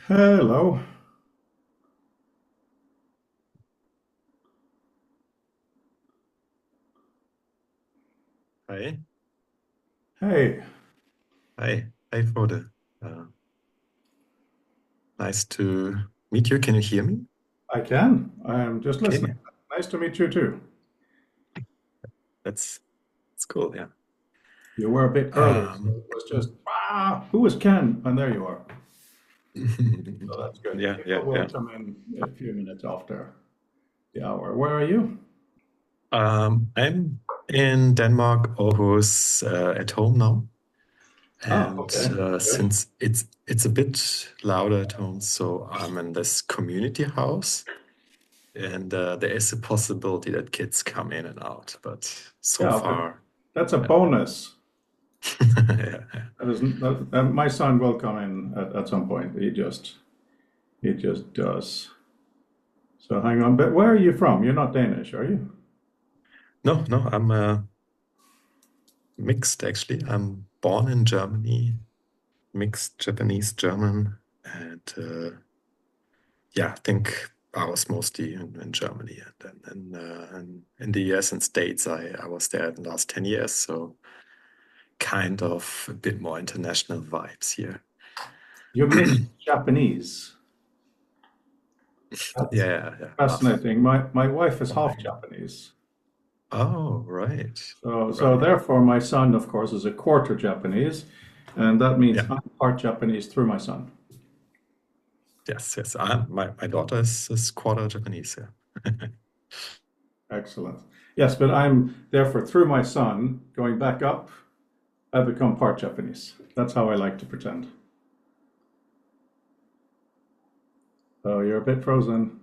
Hello. Hi, Hey, hi, Frode. Uh, nice to meet you. Can you hear me? I can. I'm just listening. Okay, Nice to meet you too. that's cool. Yeah. You were a bit early, so Um, it was just, who is Ken? And there you are. So that's good. yeah, People yeah, will yeah. come in a few minutes after the hour. Where are you? I'm in Denmark, Aarhus, at home now, Ah, and okay. Good. since it's a bit louder at home, so I'm in this community house, and there is a possibility that kids come in and out, but so Yeah, but far, that's a yeah, bonus. yeah, yeah. That isn't, my son will come in at some point. He just does. So hang on. But where are you from? You're not Danish, are you? No, no, I'm mixed actually. I'm born in Germany, mixed Japanese German, and yeah, I think I was mostly in Germany, and then in the US and States, I was there in the last 10 years, so kind of a bit more international vibes here. You're mixed Japanese. Yeah, That's yeah, yeah, half. fascinating. My wife is half Right. Japanese. Oh, right, So right. therefore my son, of course, is a quarter Japanese, and that means Yeah, I'm part Japanese through my son. yes, yes. My daughter is quarter Japanese. Yeah. Excellent. Yes, but I'm therefore through my son going back up, I become part Japanese. That's how I like to pretend. So you're a bit frozen.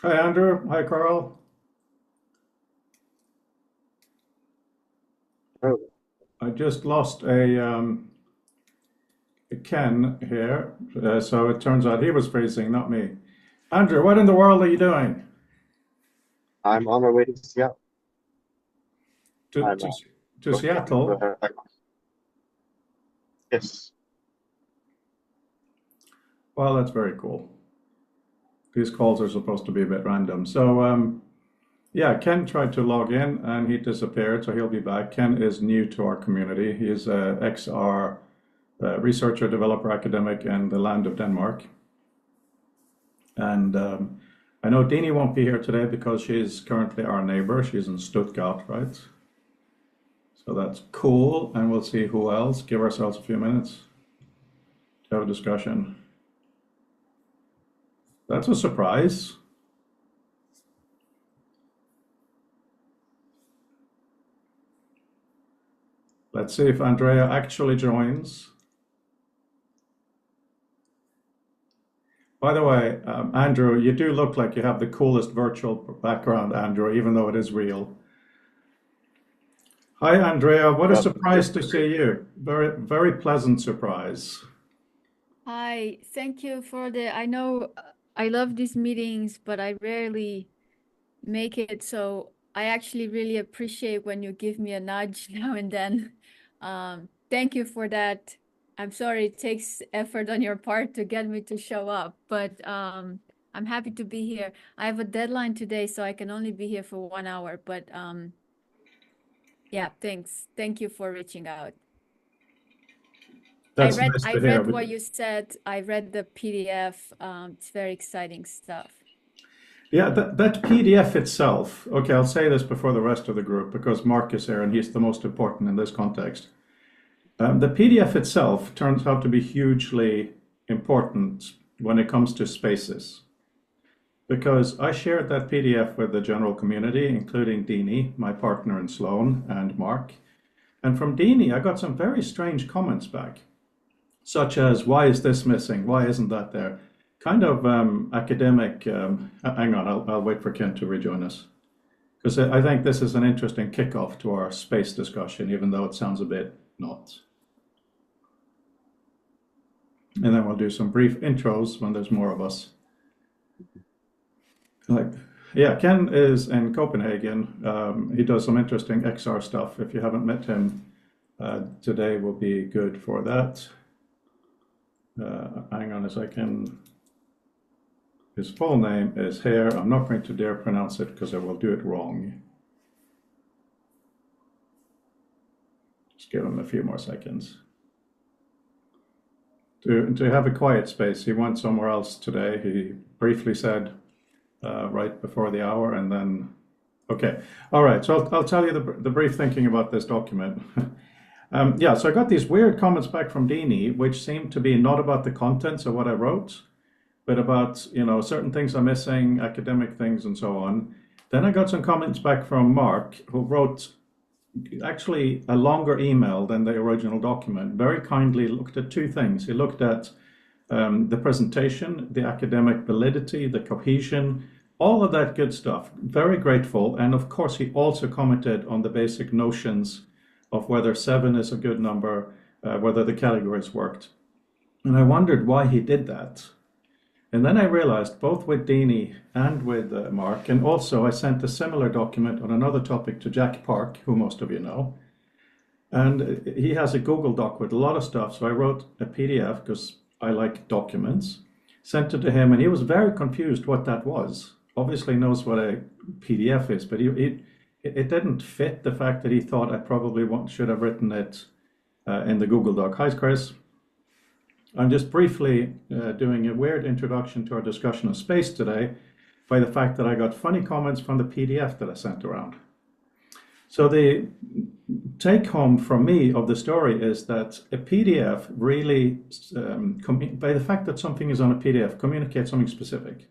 Hi Andrew. Hi Carl. Oh, I just lost a Ken here, so it turns out he was freezing, not me. Andrew, what in the world are you doing? I'm on my way to Seattle. To, I'm to, to going to Seattle? yes. Well, that's very cool. These calls are supposed to be a bit random. So, yeah, Ken tried to log in and he disappeared, so he'll be back. Ken is new to our community. He is a XR researcher, developer, academic in the land of Denmark. And I know Dini won't be here today because she's currently our neighbor. She's in Stuttgart, right? So that's cool. And we'll see who else. Give ourselves a few minutes to have a discussion. That's a surprise. Let's see if Andrea actually joins. By the way, Andrew, you do look like you have the coolest virtual background, Andrew, even though it is real. Hi, Andrea. What a Well, surprise to see you. Very, very pleasant surprise. Hi, thank you for the. I know I love these meetings, but I rarely make it. So I actually really appreciate when you give me a nudge now and then. Thank you for that. I'm sorry it takes effort on your part to get me to show up, but I'm happy to be here. I have a deadline today, so I can only be here for 1 hour. But yeah, thanks. Thank you for reaching out. That's nice I to hear. read what you said. I read the PDF. It's very exciting stuff. Yeah, that PDF itself, okay, I'll say this before the rest of the group because Mark is here and he's the most important in this context. The PDF itself turns out to be hugely important when it comes to spaces because I shared that PDF with the general community, including Deanie, my partner in Sloan, and Mark. And from Deanie, I got some very strange comments back, such as, why is this missing? Why isn't that there? Kind of academic. Hang on, I'll wait for Ken to rejoin us. Because I think this is an interesting kickoff to our space discussion, even though it sounds a bit not. And then we'll do some brief intros when there's more of us. Yeah, Ken is in Copenhagen. He does some interesting XR stuff. If you haven't met him, today will be good for that. Hang on a second. His full name is Hare. I'm not going to dare pronounce it because I will do it wrong. Just give him a few more seconds. To have a quiet space, he went somewhere else today. He briefly said right before the hour, and then, okay. All right, so I'll tell you the brief thinking about this document. Yeah, so I got these weird comments back from Deanie, which seemed to be not about the contents of what I wrote, but about, you know, certain things I'm missing, academic things, and so on. Then I got some comments back from Mark, who wrote actually a longer email than the original document. Very kindly looked at two things. He looked at the presentation, the academic validity, the cohesion, all of that good stuff. Very grateful. And of course, he also commented on the basic notions of whether 7 is a good number, whether the categories worked. And I wondered why he did that. And then I realized, both with Deanie and with Mark, and also I sent a similar document on another topic to Jack Park, who most of you know. And he has a Google Doc with a lot of stuff. So I wrote a PDF because I like documents, sent it to him, and he was very confused what that was. Obviously knows what a PDF is, but it didn't fit the fact that he thought I probably should have written it in the Google Doc. Hi, Chris. I'm just briefly doing a weird introduction to our discussion of space today by the fact that I got funny comments from the PDF that I sent around. So the take home from me of the story is that a PDF really, by the fact that something is on a PDF, communicates something specific.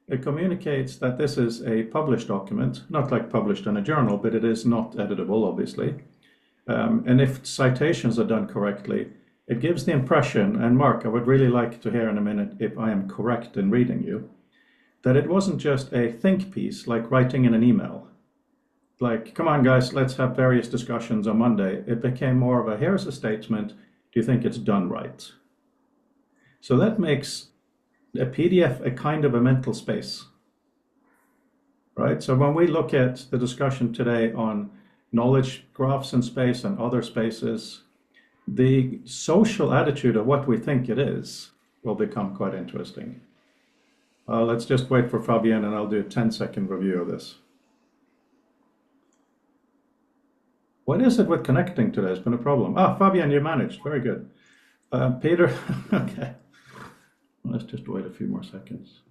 It communicates that this is a published document, not like published in a journal, but it is not editable, obviously. And if citations are done correctly, it gives the impression, and Mark, I would really like to hear in a minute if I am correct in reading you, that it wasn't just a think piece like writing in an email. Like, come on guys, let's have various discussions on Monday. It became more of a, here's a statement, do you think it's done right? So that makes a PDF a kind of a mental space, right? So when we look at the discussion today on knowledge graphs in space and other spaces, the social attitude of what we think it is will become quite interesting. Let's just wait for Fabienne and I'll do a 10-second review of this. What is it with connecting today? It's been a problem. Fabienne, you managed. Very good. Peter, okay. Let's just wait a few more seconds.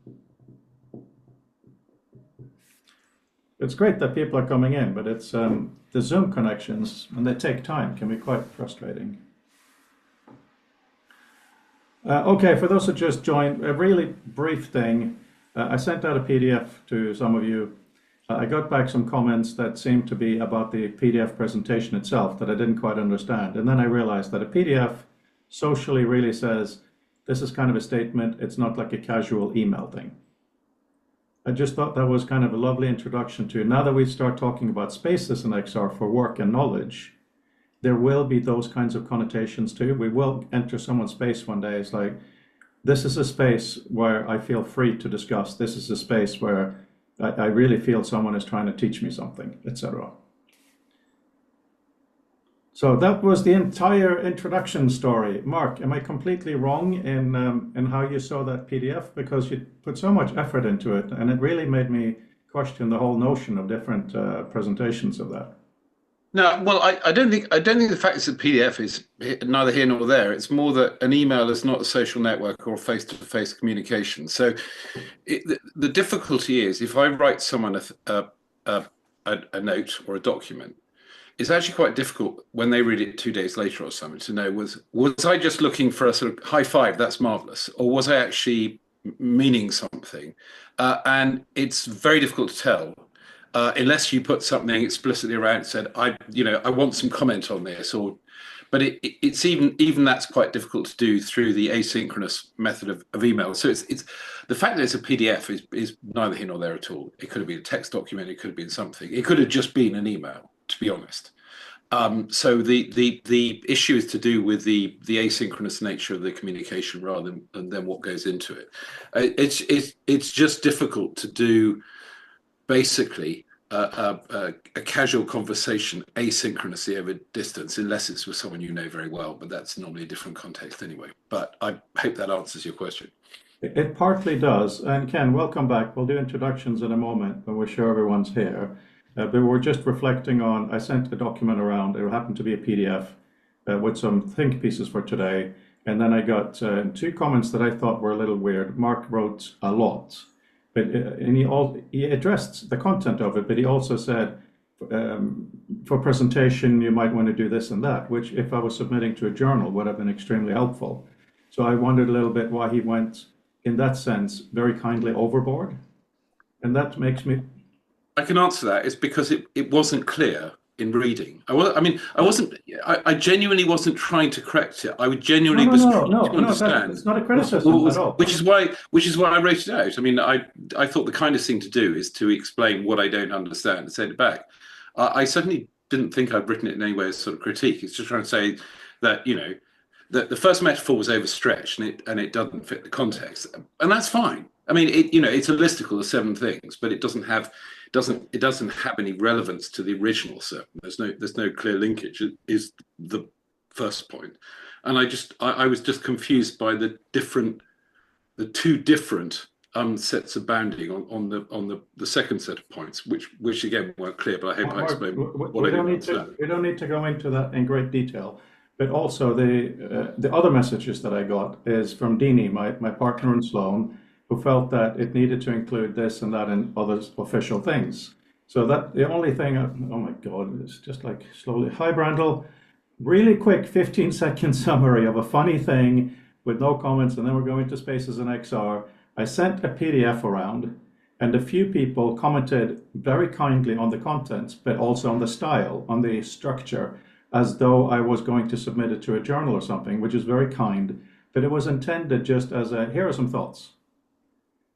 It's great that people are coming in, but it's the Zoom connections, and they take time, can be quite frustrating. Okay, for those who just joined, a really brief thing. I sent out a PDF to some of you. I got back some comments that seemed to be about the PDF presentation itself that I didn't quite understand. And then I realized that a PDF socially really says, this is kind of a statement. It's not like a casual email thing. I just thought that was kind of a lovely introduction to, now that we start talking about spaces in XR for work and knowledge, there will be those kinds of connotations too. We will enter someone's space one day. It's like, this is a space where I feel free to discuss. This is a space where I really feel someone is trying to teach me something, etc. So that was the entire introduction story. Mark, am I completely wrong in how you saw that PDF? Because you put so much effort into it, and it really made me question the whole notion of different presentations of that. No, well, I don't think the fact it's a PDF is neither here nor there. It's more that an email is not a social network or face-to-face communication. So the difficulty is if I write someone a note or a document, it's actually quite difficult when they read it 2 days later or something to know was I just looking for a sort of high five, that's marvelous, or was I actually meaning something? And it's very difficult to tell unless you put something explicitly around and said, I want some comment on this, or but it's even that's quite difficult to do through the asynchronous method of email. So it's the fact that it's a PDF is neither here nor there at all. It could have been a text document, it could have been something, it could have just been an email, to be honest. So the issue is to do with the asynchronous nature of the communication rather than what goes into it. It's just difficult to do basically a casual conversation asynchronously over distance, unless it's with someone you know very well. But that's normally a different context anyway. But I hope that answers your question. It partly does. And Ken, welcome back. We'll do introductions in a moment when we're sure everyone's here. But we're just reflecting on, I sent a document around, it happened to be a PDF with some think pieces for today. And then I got two comments that I thought were a little weird. Mark wrote a lot, but and he addressed the content of it, but he also said, for presentation, you might want to do this and that, which if I was submitting to a journal would have been extremely helpful. So I wondered a little bit why he went, in that sense, very kindly overboard. And that makes me, I can answer that. It's because it wasn't clear in reading. I genuinely wasn't trying to correct it. I would no, genuinely no, was no, trying no, to no, that, understand it's not a criticism at all. which is why I wrote it out. I mean, I thought the kindest thing to do is to explain what I don't understand and send it back. I certainly didn't think I'd written it in any way as sort of critique. It's just trying to say that that the first metaphor was overstretched and it doesn't fit the context, and that's fine. I mean, it's a listicle of 7 things, but it doesn't have any relevance to the original sermon. There's no clear linkage. Is the first point, and I was just confused by the two different sets of bounding on the second set of points, which again weren't clear. But I hope I Mark, explained what we I don't didn't need to understand. we don't need to go into that in great detail. But also the other messages that I got is from Dini, my partner in Sloan, who felt that it needed to include this and that and other official things. So that the only thing, oh my God, it's just like slowly. Hi, Brandel. Really quick 15-second summary of a funny thing with no comments, and then we're going to Spaces and XR. I sent a PDF around, and a few people commented very kindly on the contents, but also on the style, on the structure, as though I was going to submit it to a journal or something, which is very kind. But it was intended just as a here are some thoughts,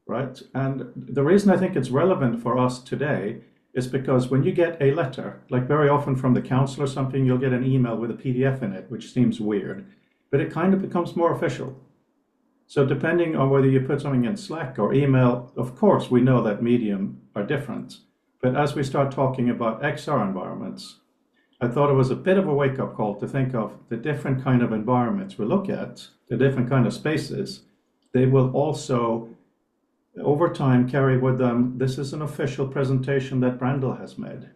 right? And the reason I think it's relevant for us today is because when you get a letter, like very often from the council or something, you'll get an email with a PDF in it, which seems weird, but it kind of becomes more official. So depending on whether you put something in Slack or email, of course, we know that medium are different. But as we start talking about XR environments, I thought it was a bit of a wake-up call to think of the different kind of environments we look at, the different kind of spaces. They will also over time carry with them, this is an official presentation that Brandel has made.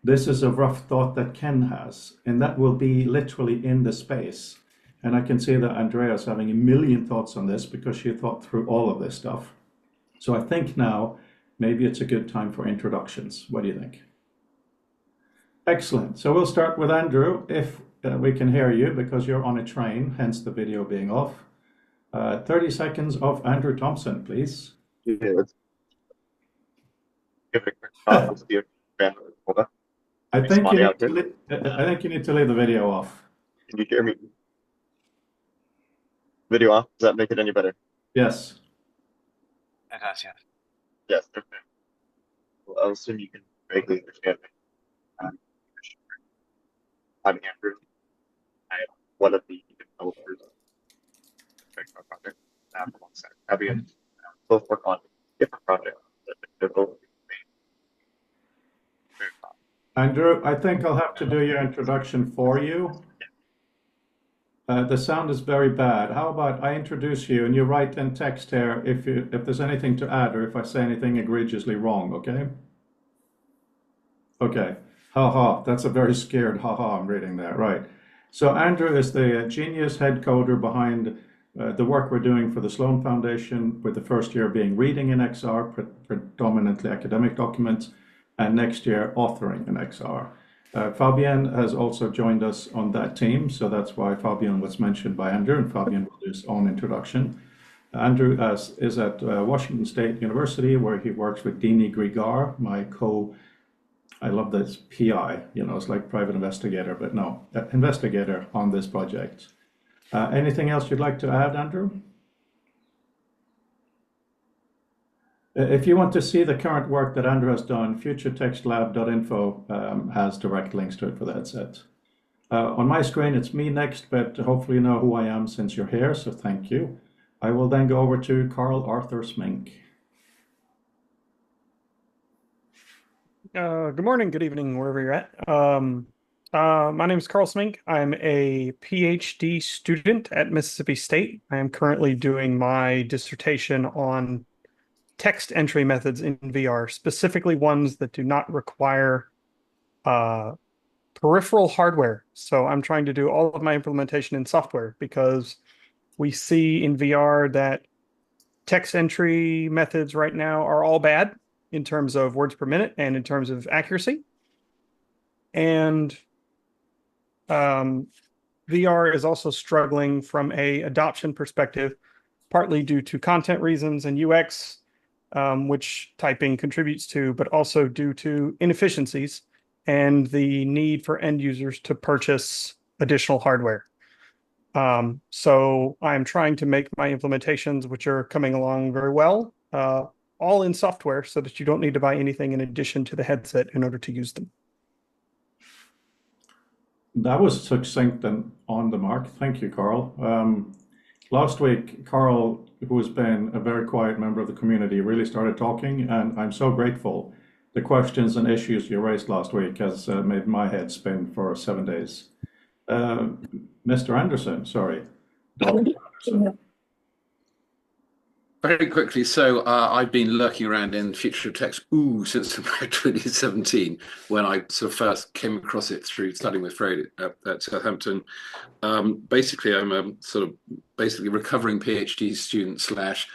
This is a rough thought that Ken has, and that will be literally in the space. And I can see that Andrea's having a million thoughts on this because she thought through all of this stuff. So I think now maybe it's a good time for introductions. What do you think? Excellent. So we'll start with Andrew, if we can hear you because you're on a train, hence the video being off. 30 seconds of Andrew Thompson, please. Yeah, let's give it a quick shot. Let's do it. Hold on. I Me think you spotty out need to here. I think you need to leave the video off. Can you hear me? Video off. Does that make it any better? Yes. It does, yeah. Yes. Okay. Well, I'll assume you can vaguely understand me. I'm Andrew. I am one of the developers of the project. Alongside Fabian. Both work on different projects that the developers made. Andrew, I think I'll have to do your introduction for you. The sound is very bad. How about I introduce you and you write in text here if there's anything to add or if I say anything egregiously wrong, okay? Okay. Ha ha. That's a very scared ha ha I'm reading there. Right. So Andrew is the genius head coder behind the work we're doing for the Sloan Foundation, with the first year being reading in XR, predominantly academic documents, and next year authoring in XR. Fabian has also joined us on that team, so that's why Fabian was mentioned by Andrew, and Fabian will do his own introduction. Andrew is at Washington State University, where he works with Dini Grigar, I love this PI, it's like private investigator, but no, investigator on this project. Anything else you'd like to add, Andrew? If you want to see the current work that Andrew has done, futuretextlab.info has direct links to it for the headset. On my screen, it's me next, but hopefully you know who I am since you're here, so thank you. I will then go over to Carl Arthur Smink. Good morning, good evening, wherever you're at. My name is Carl Smink. I'm a PhD student at Mississippi State. I am currently doing my dissertation on text entry methods in VR, specifically ones that do not require peripheral hardware. So I'm trying to do all of my implementation in software because we see in VR that text entry methods right now are all bad in terms of words per minute and in terms of accuracy. And VR is also struggling from a adoption perspective, partly due to content reasons and UX, which typing contributes to, but also due to inefficiencies and the need for end users to purchase additional hardware. So I'm trying to make my implementations, which are coming along very well, all in software so that you don't need to buy anything in addition to the headset in order to use them. That was succinct and on the mark. Thank you, Carl. Last week, Carl, who has been a very quiet member of the community, really started talking, and I'm so grateful. The questions and issues you raised last week has made my head spin for 7 days. Mr. Anderson, sorry, Dr. Anderson. Very quickly, so I've been lurking around in Future of Text since about 2017, when I sort of first came across it through studying with Freud at Southampton. Basically, I'm a sort of recovering PhD student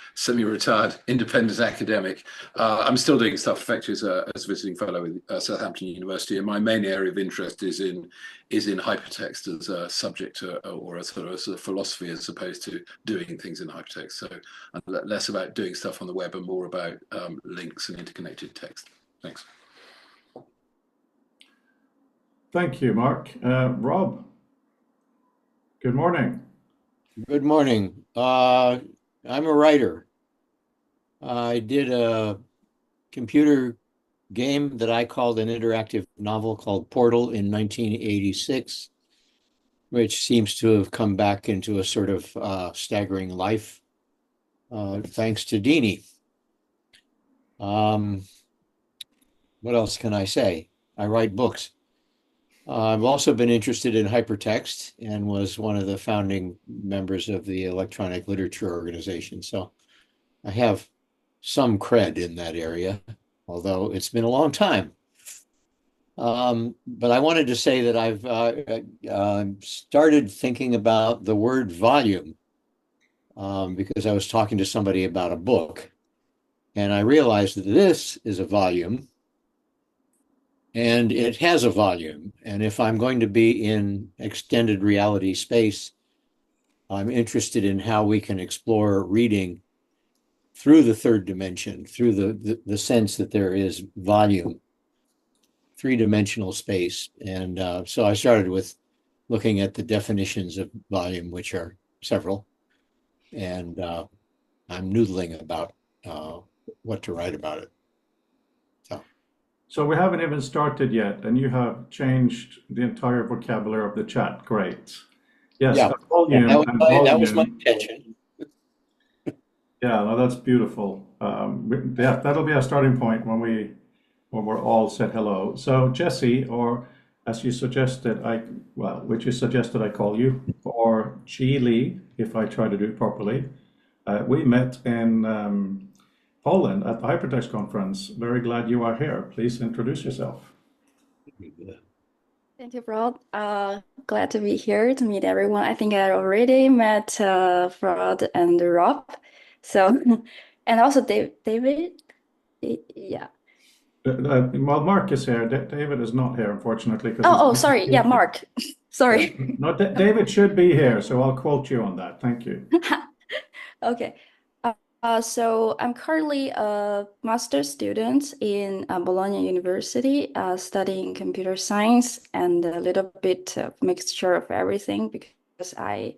/ semi-retired independent academic. I'm still doing stuff effectively as a visiting fellow with Southampton University, and my main area of interest is in hypertext as a subject or a sort of philosophy, as opposed to doing things in hypertext. So less about doing stuff on the web and more about links and interconnected text. Thanks. Thank you, Mark. Rob, good morning. Good morning. I'm a writer. I did a computer game that I called an interactive novel called Portal in 1986, which seems to have come back into a sort of staggering life, thanks to Dini. What else can I say? I write books. I've also been interested in hypertext and was one of the founding members of the Electronic Literature Organization. So I have some cred in that area, although it's been a long time. But I wanted to say that I've started thinking about the word volume because I was talking to somebody about a book, and I realized that this is a volume. And it has a volume. And if I'm going to be in extended reality space, I'm interested in how we can explore reading through the third dimension, through the sense that there is volume, three-dimensional space. And so I started with looking at the definitions of volume, which are several. And I'm noodling about what to write about it. So we haven't even started yet, and you have changed the entire vocabulary of the chat. Great. Yes, Yeah, volume that and was my volume. intention. Yeah, no, that's beautiful. Yeah, that'll be a starting point when we or we're all said hello. So Jesse, or as you suggested, which you suggested I call you, or Chi Lee, if I try to do it properly. We met in Poland at the Hypertext conference. Very glad you are here. Please introduce yourself. Thank you, Rod. Glad to be here to meet everyone. I think I already met Rod and Rob. So, and also David. Yeah. Well, Mark is here. David is not here, unfortunately. Oh, sorry. Yeah, Mark. Sorry. Yeah. No, David should be here, so I'll quote you on that. Thank you. Okay. So I'm currently a master's student in Bologna University, studying computer science and a little bit of mixture of everything because I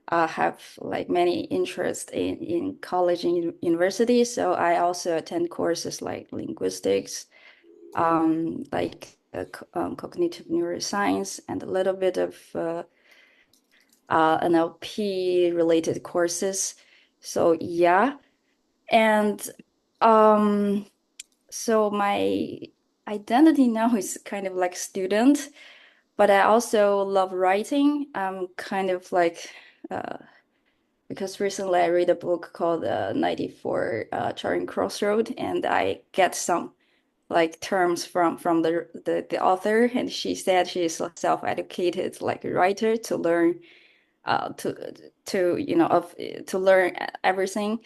have like many interests in college and university. So I also attend courses like linguistics, cognitive neuroscience, and a little bit of NLP related courses. So yeah. And so my identity now is kind of like student, but I also love writing. I'm kind of like because recently I read a book called 94 Charing Crossroad, and I get some like terms from the author, and she said she's a self-educated like writer to learn to learn everything.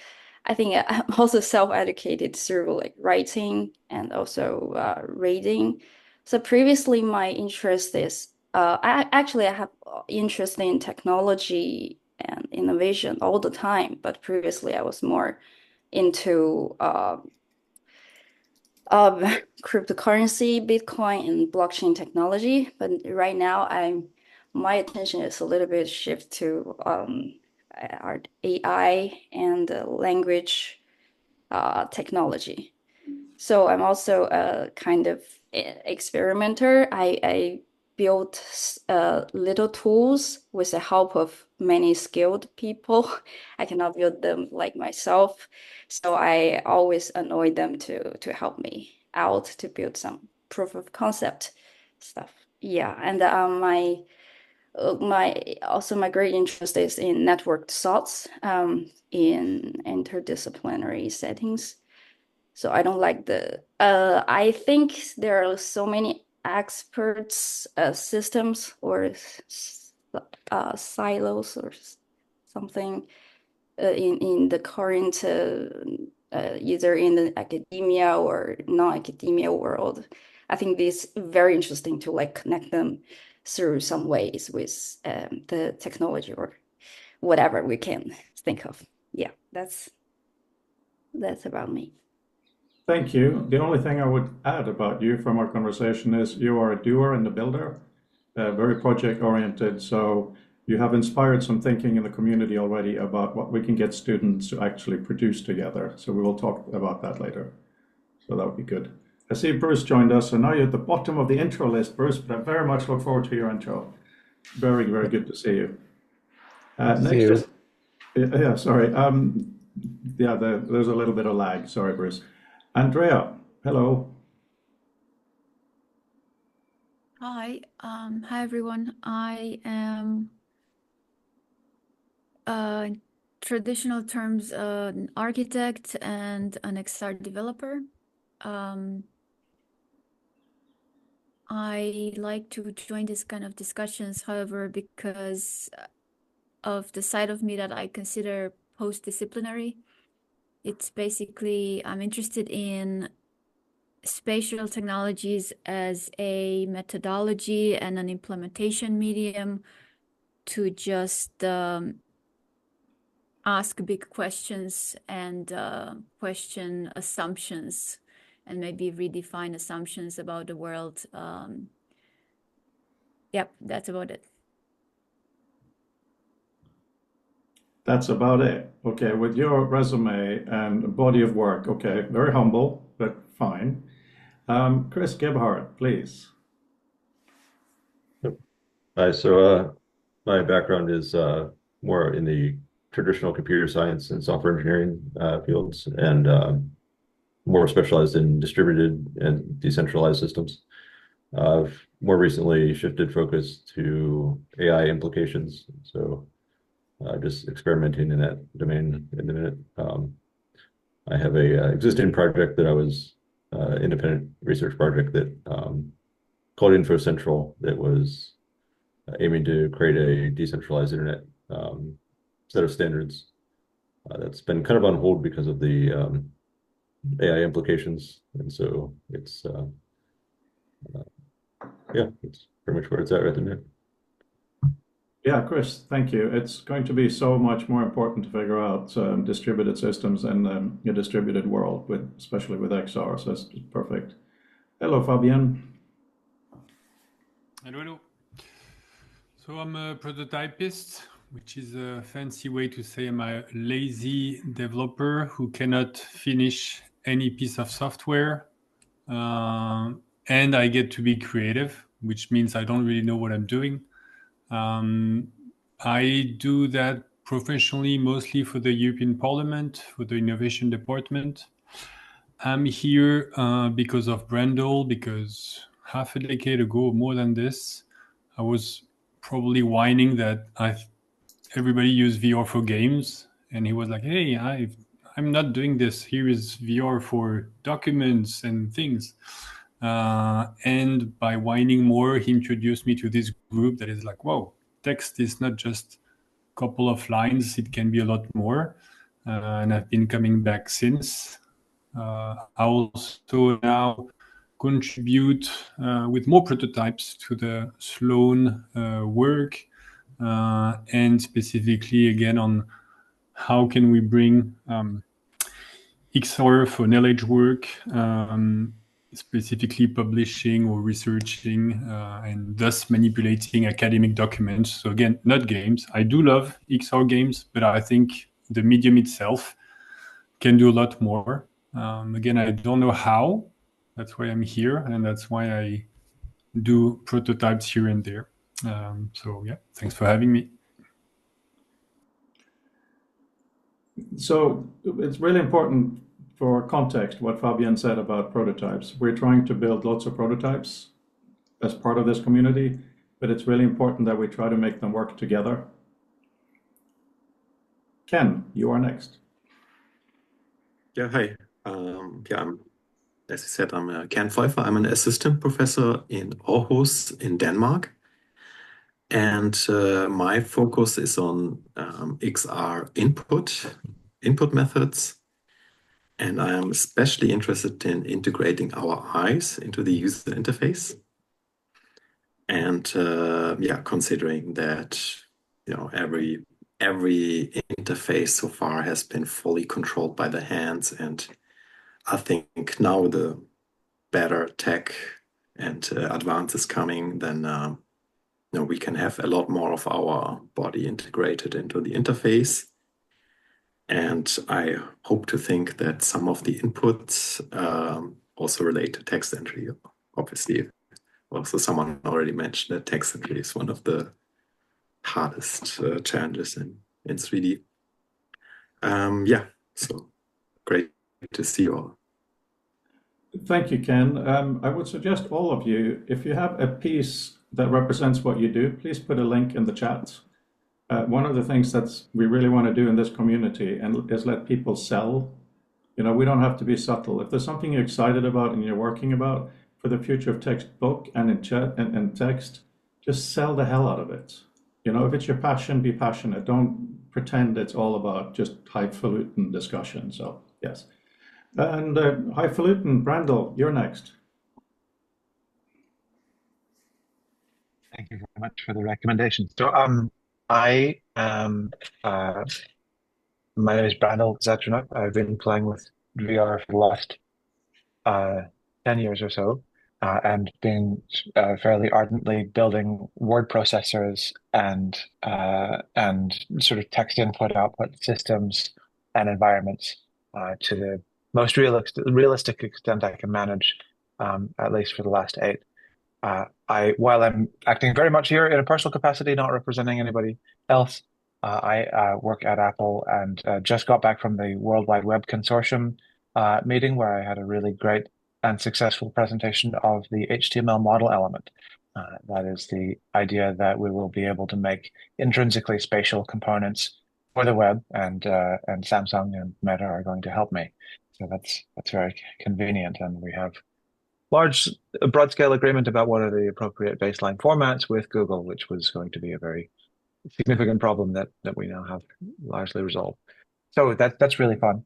I think I'm also self-educated through like writing and also reading. So previously, my interest is I have interest in technology and innovation all the time, but previously I was more into cryptocurrency, Bitcoin, and blockchain technology. But right now, my attention is a little bit shift to our AI and language technology. So I'm also a kind of experimenter. I built little tools with the help of many skilled people. I cannot build them like myself. So I always annoy them to help me out to build some proof of concept stuff. Yeah, and my great interest is in networked thoughts in interdisciplinary settings. So I don't like I think there are so many experts systems or silos or something in the current either in the academia or non-academia world. I think it's very interesting to like connect them through some ways with the technology or whatever we can think of. Yeah, that's about me. Thank you. The only thing I would add about you from our conversation is you are a doer and a builder, very project oriented. So you have inspired some thinking in the community already about what we can get students to actually produce together. So we will talk about that later. So that would be good. I see Bruce joined us, and now you're at the bottom of the intro list, Bruce, but I very much look forward to your intro. Very, very good to see you. Next, yeah, sorry. There's a little bit of lag. Sorry, Bruce. Andrea, hello. Hi, hi everyone. I am traditional terms an architect and an XR developer. I like to join this kind of discussions, however, because of the side of me that I consider post-disciplinary. It's basically, I'm interested in spatial technologies as a methodology and an implementation medium to just ask big questions and question assumptions and maybe redefine assumptions about the world. Yep, that's about it. That's about it. Okay, with your resume and body of work, okay, very humble, but fine. Chris Gebhardt, please. Hi, so my background is more in the traditional computer science and software engineering fields, and more specialized in distributed and decentralized systems. I've more recently shifted focus to AI implications. So just experimenting in that domain in a minute. I have a existing project that I was independent research project that called Info Central that was aiming to create a decentralized internet set of standards that's been kind of on hold because of the AI implications. And so it's, yeah, it's pretty much where it's at right now. Yeah, Chris, thank you. It's going to be so much more important to figure out distributed systems in a distributed world, especially with XR. So it's perfect. Hello, Fabian. Hello, hello. So I'm a prototypist, which is a fancy way to say I'm a lazy developer who cannot finish any piece of software. And I get to be creative, which means I don't really know what I'm doing. I do that professionally, mostly for the European Parliament, for the Innovation Department. I'm here because of Brandel, because half a decade ago, more than this, I was probably whining that everybody used VR for games. And he was like, hey, I'm not doing this. Here is VR for documents and things. And by whining more, he introduced me to this group that is like, whoa, text is not just a couple of lines, it can be a lot more. And I've been coming back since. I also now contribute with more prototypes to the Sloan work, and specifically again on how can we bring XR for knowledge work, specifically publishing or researching, and thus manipulating academic documents. So again, not games. I do love XR games, but I think the medium itself can do a lot more. Again, I don't know how. That's why I'm here, and that's why I do prototypes here and there. So yeah, thanks for having me. So it's really important for context what Fabian said about prototypes. We're trying to build lots of prototypes as part of this community, but it's really important that we try to make them work together. Ken, you are next. Yeah, hi. As I said, I'm Ken Pfeiffer. I'm an assistant professor in Aarhus in Denmark. And my focus is on XR input methods. And I am especially interested in integrating our eyes into the user interface. And considering that, every interface so far has been fully controlled by the hands, and I think now the better tech and advances coming, then we can have a lot more of our body integrated into the interface. And I hope to think that some of the inputs also relate to text entry. Obviously, also someone already mentioned that text entry is one of the hardest challenges in 3D. So great to see you all. Thank you, Ken. I would suggest all of you, if you have a piece that represents what you do, please put a link in the chat. One of the things that we really want to do in this community is let people sell. We don't have to be subtle. If there's something you're excited about and you're working about for the future of text book and in chat and text, just sell the hell out of it. If it's your passion, be passionate. Don't pretend it's all about just highfalutin discussion. So yes. And highfalutin, Brandel, you're next. Thank you very much for the recommendation. So I am my name is Brandel Zetranuk. I've been playing with VR for the last 10 years or so, and been fairly ardently building word processors and sort of text input output systems and environments to the most realistic extent I can manage, at least for the last 8. While I'm acting very much here in a personal capacity, not representing anybody else, I work at Apple and just got back from the World Wide Web Consortium meeting where I had a really great and successful presentation of the HTML model element. That is the idea that we will be able to make intrinsically spatial components for the web, and Samsung and Meta are going to help me. So that's very convenient, and we have a broad scale agreement about what are the appropriate baseline formats with Google, which was going to be a very significant problem that we now have largely resolved. So that's really fun.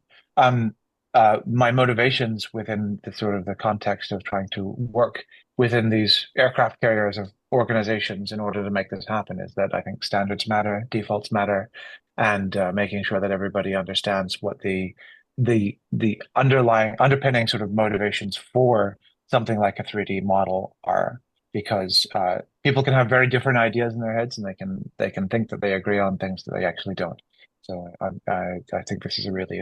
My motivations within the sort of the context of trying to work within these aircraft carriers of organizations in order to make this happen is that I think standards matter, defaults matter, and making sure that everybody understands what the underpinning sort of motivations for something like a 3D model are, because people can have very different ideas in their heads, and they can think that they agree on things that they actually don't. So I think this is a really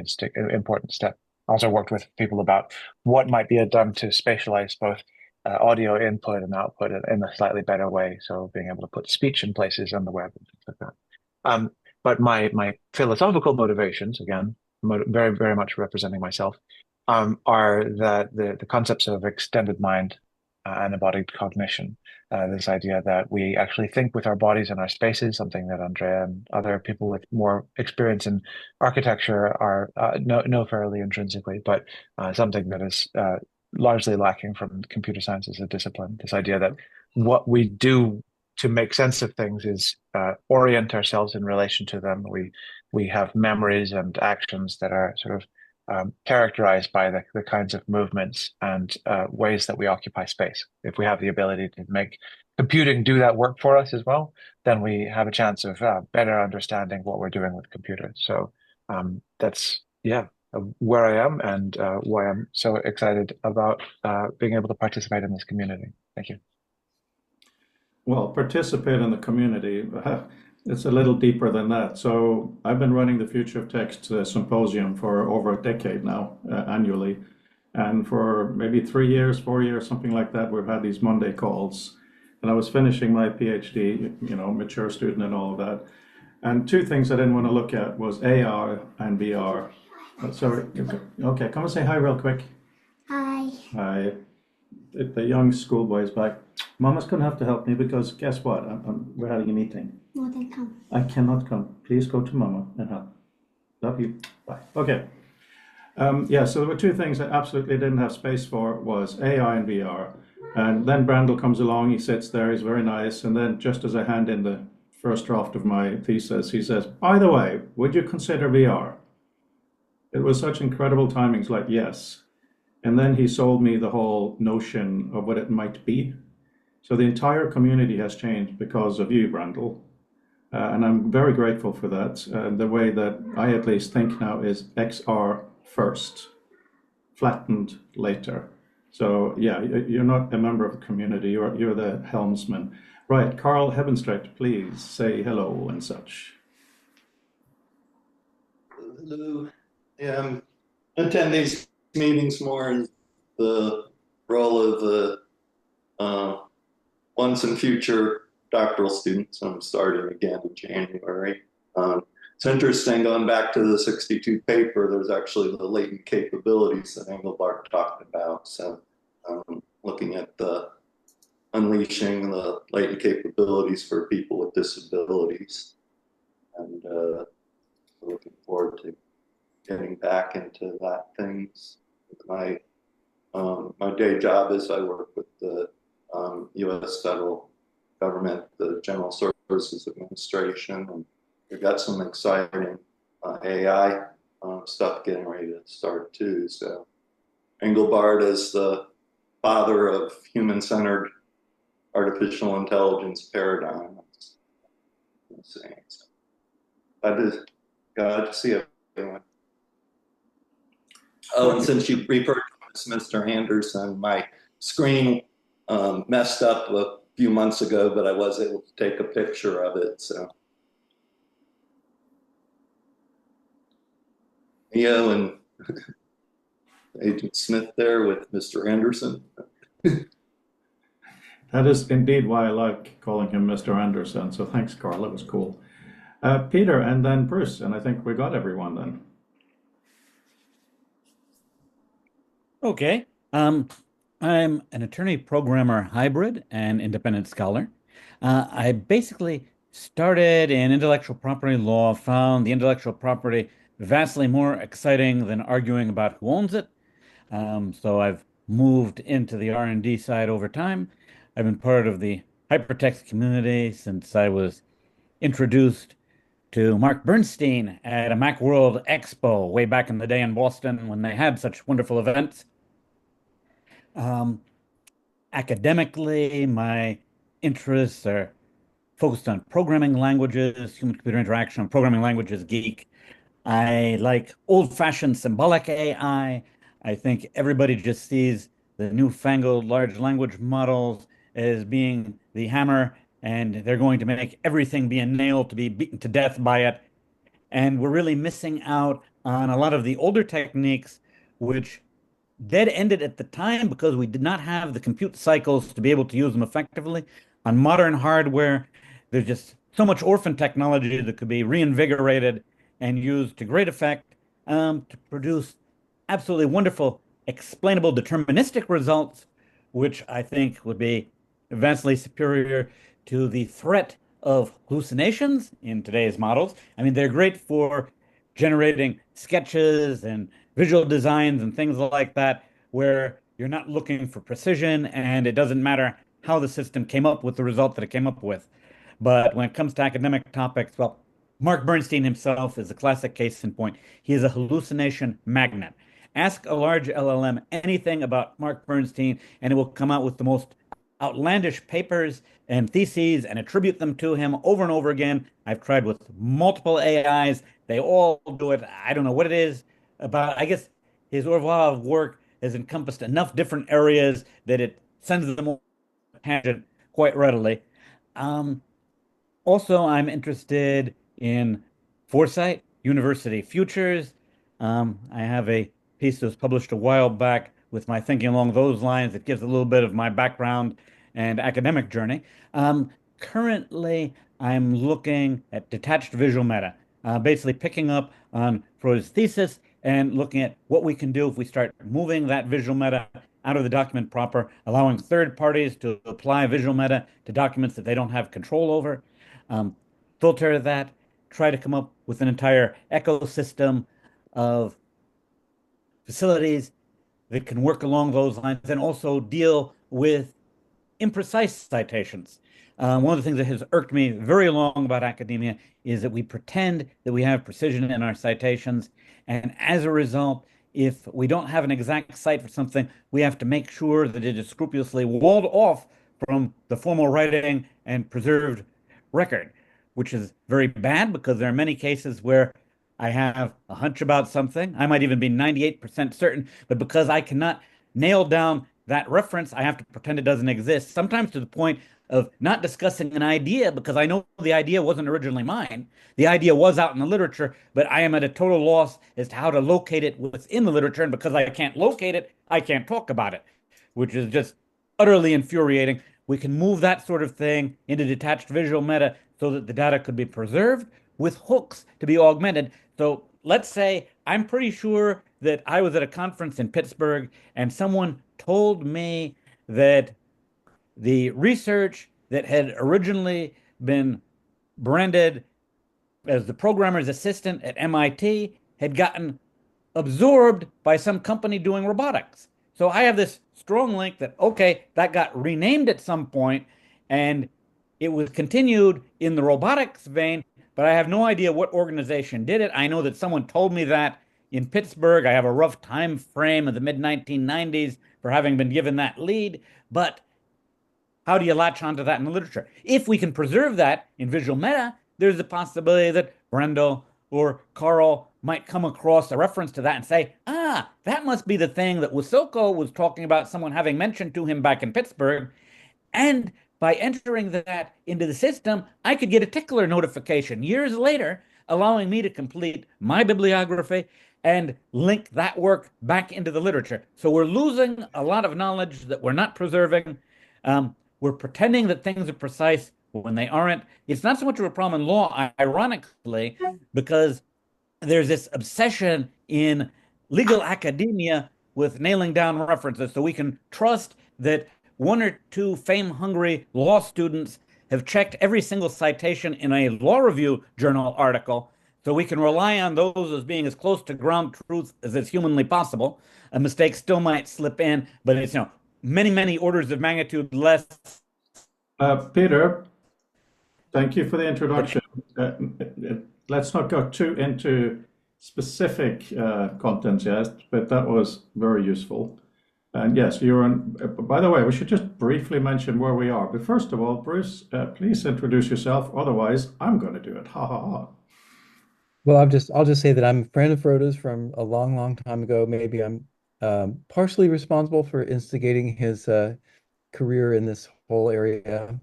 important step. Also worked with people about what might be done to spatialize both audio input and output in a slightly better way. So being able to put speech in places on the web and things like that. But my philosophical motivations, again, very, very much representing myself, are that the concepts of extended mind and embodied cognition. This idea that we actually think with our bodies and our spaces, something that Andrea and other people with more experience in architecture are know fairly intrinsically, but something that is largely lacking from computer science as a discipline. This idea that what we do to make sense of things is orient ourselves in relation to them. We have memories and actions that are sort of characterized by the kinds of movements and ways that we occupy space. If we have the ability to make computing do that work for us as well, then we have a chance of better understanding what we're doing with computers. So that's where I am and why I'm so excited about being able to participate in this community. Thank you. Well, participate in the community. It's a little deeper than that. So I've been running the Future of Text Symposium for over a decade now, annually. And for maybe 3 years, 4 years, something like that, we've had these Monday calls. And I was finishing my PhD, mature student and all of that. And two things I didn't want to look at was AR and VR. Sorry. Okay, come and say hi real quick. Hi. Hi. The young schoolboy is back. Mama's going to have to help me because guess what? We're having a meeting. No, then come. I cannot come. Please go to Mama and help. Love you. Bye. Okay. So there were two things I absolutely didn't have space for was AI and VR. And then Brandel comes along, he sits there, he's very nice. And then just as I hand in the first draft of my thesis, he says, by the way, would you consider VR? It was such incredible timings, like, yes. And then he sold me the whole notion of what it might be. So the entire community has changed because of you, Brandel. And I'm very grateful for that. The way that I at least think now is XR first, flattened later. So yeah, you're not a member of the community, you're the helmsman. Right, Carl Hebenstrecht, please say hello and such. Hello. Yeah, I attend these meetings more in the role of the once and future doctoral students. I'm starting again in January. It's interesting, going back to the 62 paper, there's actually the latent capabilities that Engelbart talked about. So looking at the unleashing the latent capabilities for people with disabilities. And looking forward to getting back into that things. My day job is I work with the U.S. federal government, the General Services Administration, and we've got some exciting AI stuff getting ready to start too. So Engelbart is the father of human-centered artificial intelligence paradigm. So glad to see everyone. Oh, and since you referred to Mr. Anderson, my screen messed up a few months ago, but I was able to take a picture of it. So Neo and Agent Smith there with Mr. Anderson. That is indeed why I like calling him Mr. Anderson. So thanks, Carl. It was cool. Peter and then Bruce, and I think we got everyone then. Okay. I'm an attorney programmer hybrid and independent scholar. I basically started in intellectual property law, found the intellectual property vastly more exciting than arguing about who owns it. So I've moved into the R&D side over time. I've been part of the hypertext community since I was introduced to Mark Bernstein at a Macworld Expo way back in the day in Boston when they had such wonderful events. Um, Academically, my interests are focused on programming languages, human-computer interaction, programming languages geek. I like old-fashioned symbolic AI. I think everybody just sees the newfangled large language models as being the hammer, and they're going to make everything be a nail to be beaten to death by it. And we're really missing out on a lot of the older techniques, which dead-ended at the time because we did not have the compute cycles to be able to use them effectively. On modern hardware, there's just so much orphan technology that could be reinvigorated and used to great effect to produce absolutely wonderful, explainable, deterministic results, which I think would be vastly superior to the threat of hallucinations in today's models. I mean, they're great for generating sketches and visual designs and things like that, where you're not looking for precision and it doesn't matter how the system came up with the result that it came up with. But when it comes to academic topics, well, Mark Bernstein himself is a classic case in point. He is a hallucination magnet. Ask a large LLM anything about Mark Bernstein, and it will come out with the most outlandish papers and theses and attribute them to him over and over again. I've tried with multiple AIs. They all do it. I don't know what it is about. I guess his oeuvre of work has encompassed enough different areas that it sends them on a tangent quite readily. Um, Also, I'm interested in foresight, university futures. I have a piece that was published a while back with my thinking along those lines. It gives a little bit of my background and academic journey. Currently, I'm looking at detached visual meta, basically picking up on Freud's thesis and looking at what we can do if we start moving that visual meta out of the document proper, allowing third parties to apply visual meta to documents that they don't have control over, um, filter that, try to come up with an entire ecosystem of facilities that can work along those lines and also deal with imprecise citations. One of the things that has irked me very long about academia is that we pretend that we have precision in our citations. And as a result, if we don't have an exact cite for something, we have to make sure that it is scrupulously walled off from the formal writing and preserved record, which is very bad because there are many cases where I have a hunch about something. I might even be 98% certain, but because I cannot nail down that reference, I have to pretend it doesn't exist, sometimes to the point of not discussing an idea because I know the idea wasn't originally mine. The idea was out in the literature, but I am at a total loss as to how to locate it within the literature. And because I can't locate it, I can't talk about it, which is just utterly infuriating. We can move that sort of thing into detached visual meta so that the data could be preserved with hooks to be augmented. So let's say I'm pretty sure that I was at a conference in Pittsburgh and someone told me that the research that had originally been branded as the programmer's assistant at MIT had gotten absorbed by some company doing robotics. So I have this strong link that, okay, that got renamed at some point and it was continued in the robotics vein, but I have no idea what organization did it. I know that someone told me that in Pittsburgh. I have a rough time frame of the mid 1990s for having been given that lead, but how do you latch onto that in the literature? If we can preserve that in visual meta, there's the possibility that Brendel or Carl might come across a reference to that and say, ah, that must be the thing that Wasoko was talking about someone having mentioned to him back in Pittsburgh. And by entering that into the system, I could get a tickler notification years later, allowing me to complete my bibliography and link that work back into the literature. So we're losing a lot of knowledge that we're not preserving. We're pretending that things are precise when they aren't. It's not so much of a problem in law, ironically, because there's this obsession in legal academia with nailing down references so we can trust that one or two fame-hungry law students have checked every single citation in a law review journal article, so we can rely on those as being as close to ground truth as is humanly possible. A mistake still might slip in, but it's many, many orders of magnitude less. Peter, thank you for the introduction. Let's not go too into specific content yet, but that was very useful. And yes, you're on. By the way, we should just briefly mention where we are. But first of all, Bruce, please introduce yourself. Otherwise, I'm going to do it. Ha ha ha. Well, I'll just say that I'm a friend of Frodo's from a long, long time ago. Maybe I'm partially responsible for instigating his career in this whole area.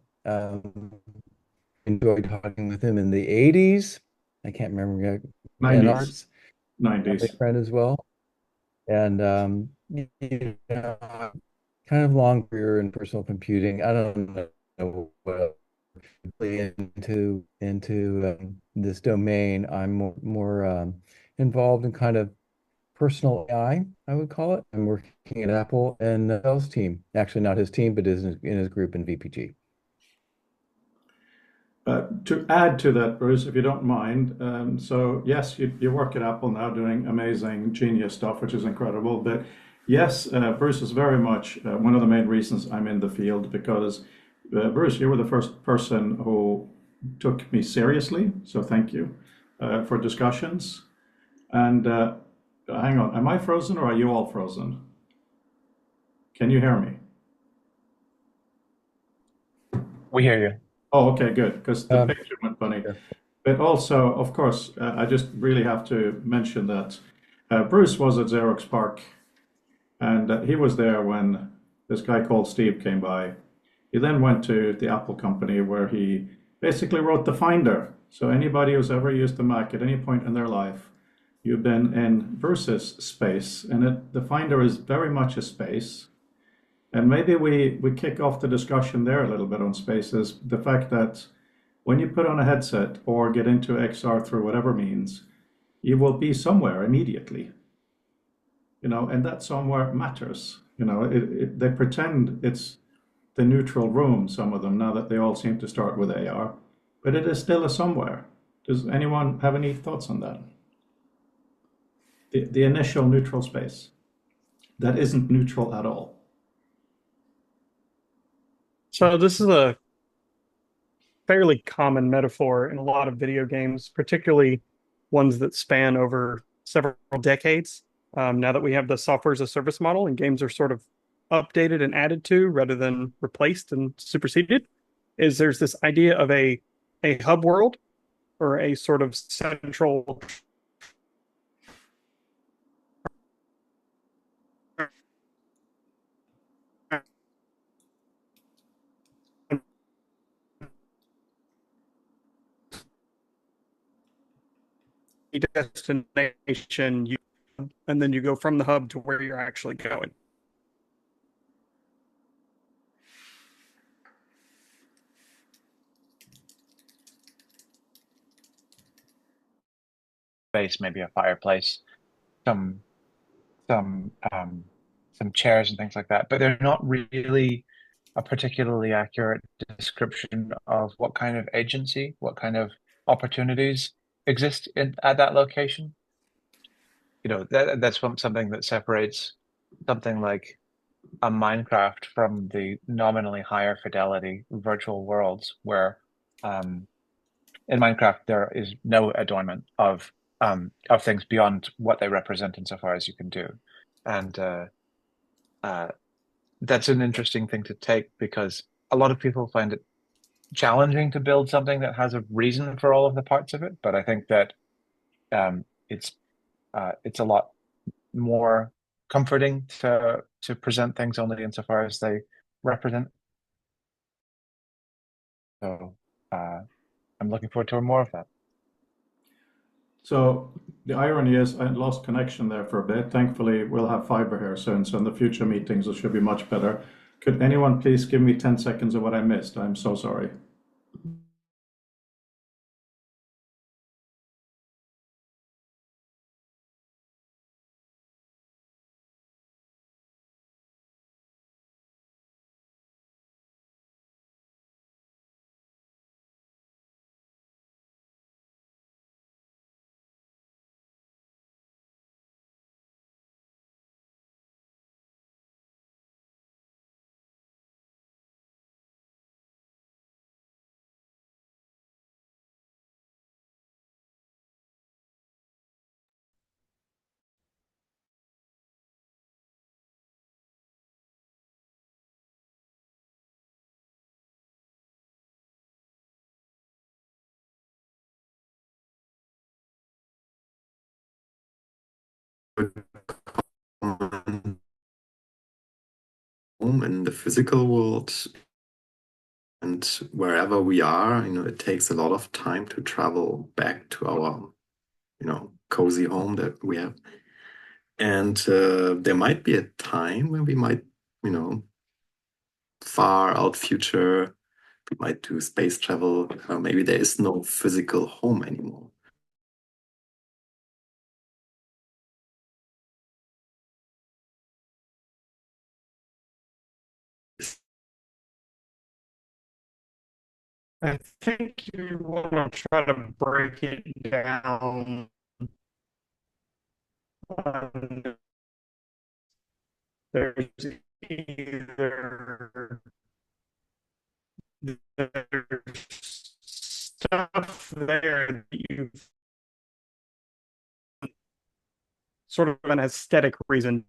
Enjoyed talking with him in the 80s. I can't remember. 90s. Arts, a 90s. friend as well. And you know, kind of long career in personal computing. I don't know what into this domain. I'm more involved in kind of personal AI, I would call it. I'm working at Apple and Bell's team. Actually, not his team, but in his group in VPG. To add to that, Bruce, if you don't mind, so yes, you work at Apple now doing amazing, genius stuff, which is incredible. But yes, Bruce is very much one of the main reasons I'm in the field because, Bruce, you were the first person who took me seriously. So thank you for discussions. And hang on, am I frozen or are you all frozen? Can you hear me? We hear you. Oh, okay, good, because the picture went funny. Yeah. But also, of course, I just really have to mention that Bruce was at Xerox PARC, and he was there when this guy called Steve came by. He then went to the Apple company where he basically wrote the Finder. So anybody who's ever used a Mac at any point in their life, you've been in Bruce's space, and the Finder is very much a space. And maybe we kick off the discussion there a little bit on spaces. The fact that when you put on a headset or get into XR through whatever means, you will be somewhere immediately. And that somewhere matters. They pretend it's the neutral room, some of them, now that they all seem to start with AR, but it is still a somewhere. Does anyone have any thoughts on that? The initial neutral space that isn't neutral at all. So this is a fairly common metaphor in a lot of video games, particularly ones that span over several decades. Now that we have the software as a service model and games are sort of updated and added to rather than replaced and superseded, there's this idea of a hub world or a sort of central destination, and then you go from the hub to where you're actually going. Space, maybe a fireplace, some chairs and things like that, but they're not really a particularly accurate description of what kind of agency, what kind of opportunities exist at that location. That's something that separates something like a Minecraft from the nominally higher fidelity virtual worlds where in Minecraft there is no adornment of things beyond what they represent insofar as you can do. And that's an interesting thing to take because a lot of people find it challenging to build something that has a reason for all of the parts of it. But I think that it's a lot more comforting to present things only insofar as they represent. So I'm looking forward to more of that. So the irony is I lost connection there for a bit. Thankfully, we'll have fiber here soon, so in the future meetings it should be much better. Could anyone please give me 10 seconds of what I missed? I'm so sorry. common home in the physical world, and wherever we are, it takes a lot of time to travel back to our, cozy home that we have. And there might be a time when we might, far out future, we might do space travel. Maybe there is no physical home anymore. I think you want to try to break it down. There's either there's stuff there that you've sort of an aesthetic reason